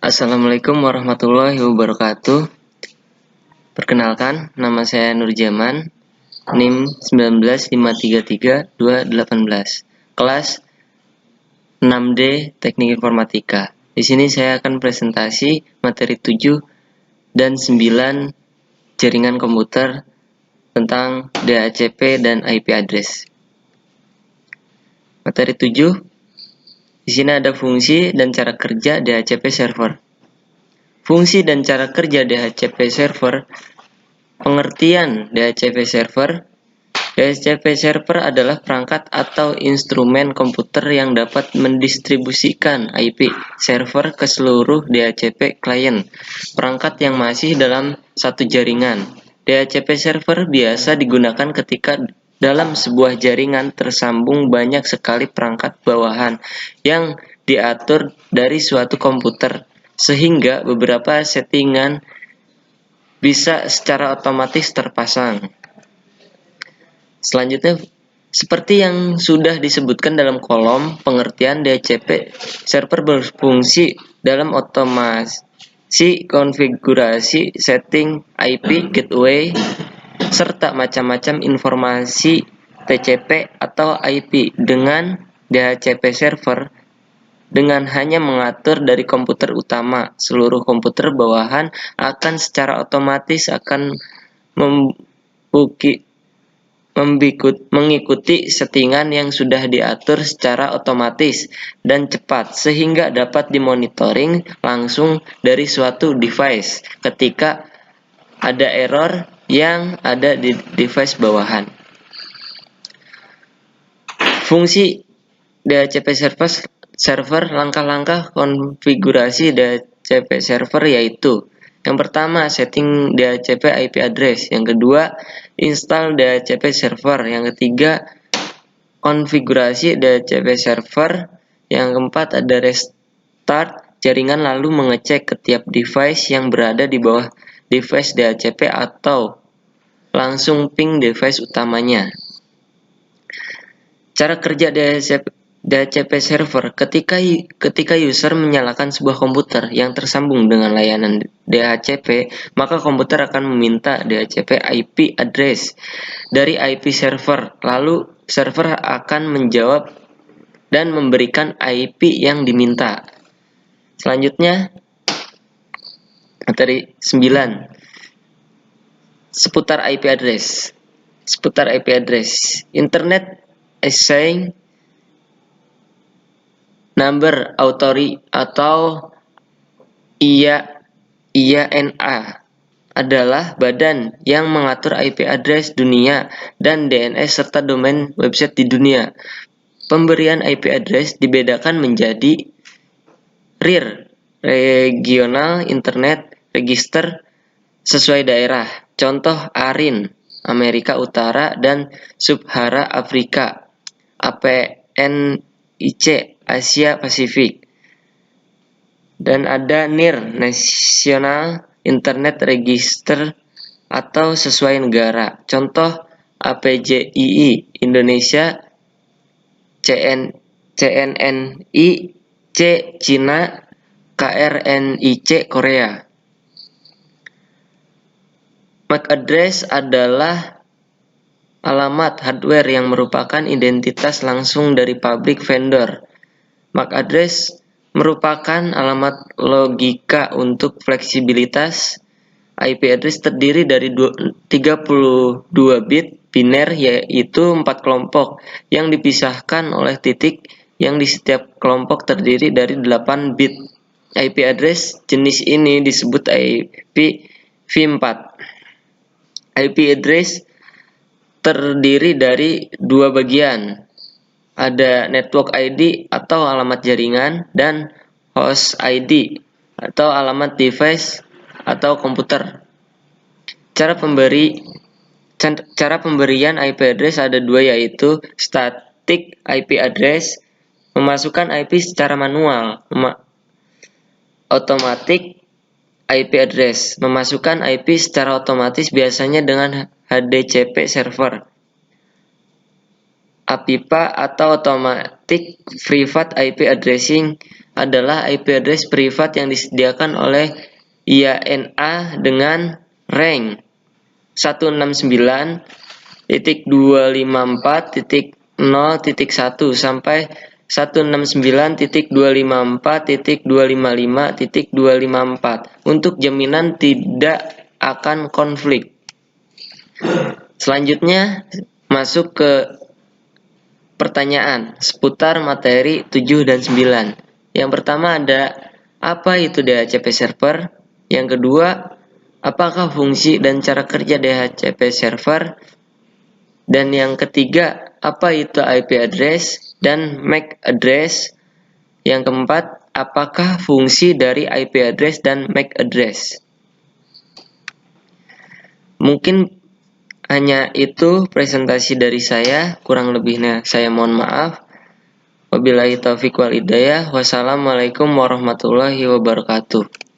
Assalamualaikum warahmatullahi wabarakatuh. Perkenalkan, nama saya Nur Jaman, NIM 19533-218, kelas 6D Teknik Informatika. Di sini saya akan presentasi materi 7 dan 9 jaringan komputer tentang DHCP dan IP address. Materi 7, di sini ada fungsi dan cara kerja DHCP server. Fungsi dan cara kerja DHCP server. Pengertian DHCP server. DHCP server adalah perangkat atau instrumen komputer yang dapat mendistribusikan IP server ke seluruh DHCP klien perangkat yang masih dalam satu jaringan. DHCP server biasa digunakan ketika dalam sebuah jaringan tersambung banyak sekali perangkat bawahan yang diatur dari suatu komputer, sehingga beberapa settingan bisa secara otomatis terpasang. Selanjutnya, seperti yang sudah disebutkan dalam kolom pengertian, DHCP server berfungsi dalam otomasi konfigurasi setting IP gateway serta macam-macam informasi TCP atau IP. Dengan DHCP server, dengan hanya mengatur dari komputer utama, seluruh komputer bawahan akan secara otomatis akan mengikuti settingan yang sudah diatur secara otomatis dan cepat, sehingga dapat dimonitoring langsung dari suatu device ketika ada error yang ada di device bawahan. Fungsi DHCP server, langkah-langkah konfigurasi DHCP server yaitu: yang pertama, setting DHCP IP address. Yang kedua, install DHCP server. Yang ketiga, konfigurasi DHCP server. Yang keempat, ada restart jaringan lalu mengecek ke tiap device yang berada di bawah device DHCP atau langsung ping device utamanya. Cara kerja DHCP server. Ketika user menyalakan sebuah komputer yang tersambung dengan layanan DHCP, maka komputer akan meminta DHCP IP address dari IP server. Lalu server akan menjawab dan memberikan IP yang diminta. Selanjutnya, materi 9, seputar IP address. Seputar IP address. Internet Assigned Number Authority atau IANA adalah badan yang mengatur IP address dunia dan DNS serta domain website di dunia. Pemberian IP address dibedakan menjadi RIR, Regional Internet Register, sesuai daerah. Contoh ARIN, Amerika Utara dan Sub-Sahara Afrika. APNIC, Asia Pasifik. Dan ada NIR, National Internet Register atau sesuai negara. Contoh APJII, Indonesia, CNNI, C, Cina, KRNIC, Korea. MAC address adalah alamat hardware yang merupakan identitas langsung dari pabrik vendor. MAC address merupakan alamat logika untuk fleksibilitas. IP address terdiri dari 32 bit biner, yaitu 4 kelompok yang dipisahkan oleh titik yang di setiap kelompok terdiri dari 8 bit. IP address jenis ini disebut IPv4. IP address terdiri dari dua bagian. Ada network ID atau alamat jaringan dan host ID atau alamat device atau komputer. Cara pemberian IP address ada dua, yaitu static IP address, memasukkan IP secara manual. Automatic IP address, memasukkan IP secara otomatis, biasanya dengan HDCP server. APIPA atau Private IP addressing adalah IP address privat yang disediakan oleh IANA dengan rank 169.254.0.1 sampai 169.254.255.254 untuk jaminan tidak akan konflik. Selanjutnya masuk ke pertanyaan seputar materi 7 dan 9. Yang pertama ada apa itu DHCP server? Yang kedua, apakah fungsi dan cara kerja DHCP server? Dan yang ketiga, apa itu IP address dan MAC address? Yang keempat, apakah fungsi dari IP address dan MAC address? Mungkin hanya itu presentasi dari saya, kurang lebihnya saya mohon maaf. Wabillahi taufiq wal hidayah. Wassalamualaikum warahmatullahi wabarakatuh.